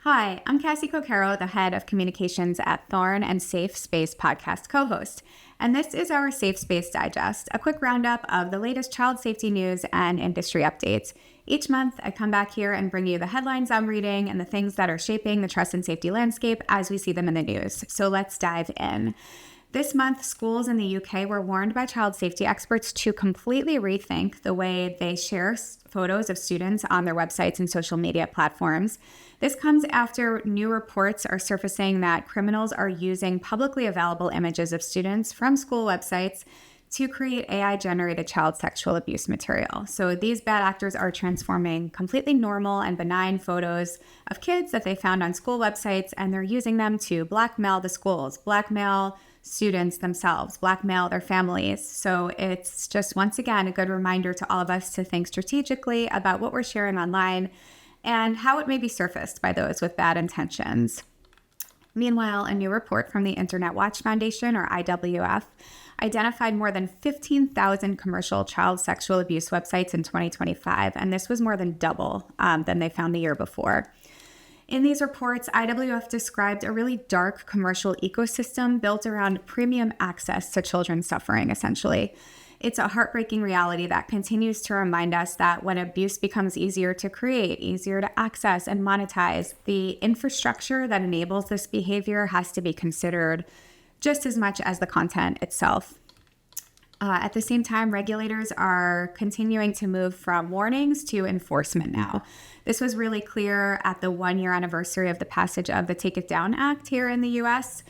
Hi, I'm Cassie Cocaro, the head of communications at Thorn and Safe Space podcast co-host. And this is our Safe Space Digest, a quick roundup of the latest child safety news and industry updates. Each month, I come back here and bring you the headlines I'm reading and the things that are shaping the trust and safety landscape as we see them in the news. So let's dive in. This month, schools in the UK were warned by child safety experts to completely rethink the way they share photos of students on their websites and social media platforms. This comes after new reports are surfacing that criminals are using publicly available images of students from school websites to create AI-generated child sexual abuse material. So these bad actors are transforming completely normal and benign photos of kids that they found on school websites, and they're using them to blackmail the schools, blackmail students themselves, blackmail their families. So it's just, once again, a good reminder to all of us to think strategically about what we're sharing online and how it may be surfaced by those with bad intentions. Meanwhile, a new report from the Internet Watch Foundation, or IWF, identified more than 15,000 commercial child sexual abuse websites in 2025, and this was more than double than they found the year before. In these reports, IWF described a really dark commercial ecosystem built around premium access to children suffering, essentially. It's a heartbreaking reality that continues to remind us that when abuse becomes easier to create, easier to access and monetize, the infrastructure that enables this behavior has to be considered just as much as the content itself. At the same time, regulators are continuing to move from warnings to enforcement now. This was really clear at the 1-year anniversary of the passage of the Take It Down Act here in the U.S.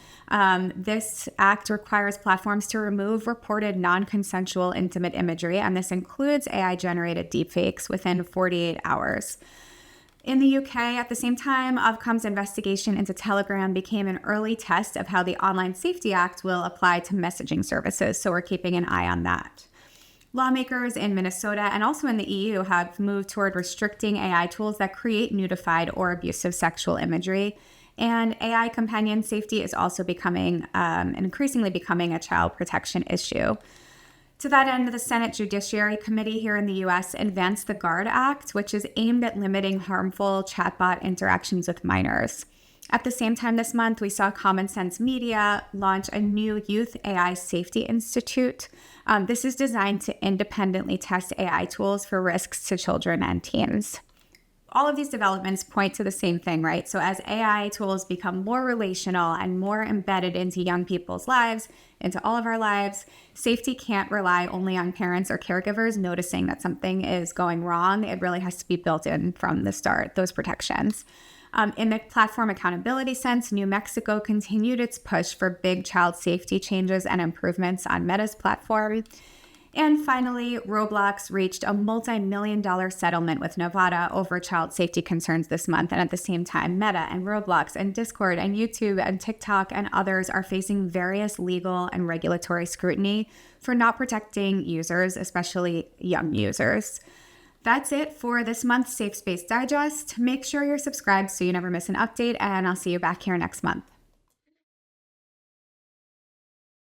This act requires platforms to remove reported non-consensual intimate imagery, and this includes AI-generated deepfakes within 48 hours. In the UK, at the same time, Ofcom's investigation into Telegram became an early test of how the Online Safety Act will apply to messaging services, so we're keeping an eye on that. Lawmakers in Minnesota and also in the EU have moved toward restricting AI tools that create nudified or abusive sexual imagery, and AI companion safety is also becoming, increasingly becoming a child protection issue. To that end, the Senate Judiciary Committee here in the U.S. advanced the GUARD Act, which is aimed at limiting harmful chatbot interactions with minors. At the same time this month, we saw Common Sense Media launch a new Youth AI Safety Institute. This is designed to independently test AI tools for risks to children and teens. All of these developments point to the same thing, right? So as AI tools become more relational and more embedded into young people's lives, into all of our lives, safety can't rely only on parents or caregivers noticing that something is going wrong. It really has to be built in from the start, those protections. In the platform accountability sense, New Mexico continued its push for big child safety changes and improvements on Meta's platform. And finally, Roblox reached a multi-million-dollar settlement with Nevada over child safety concerns this month. And at the same time, Meta and Roblox and Discord and YouTube and TikTok and others are facing various legal and regulatory scrutiny for not protecting users, especially young users. That's it for this month's Safe Space Digest. Make sure you're subscribed so you never miss an update, and I'll see you back here next month.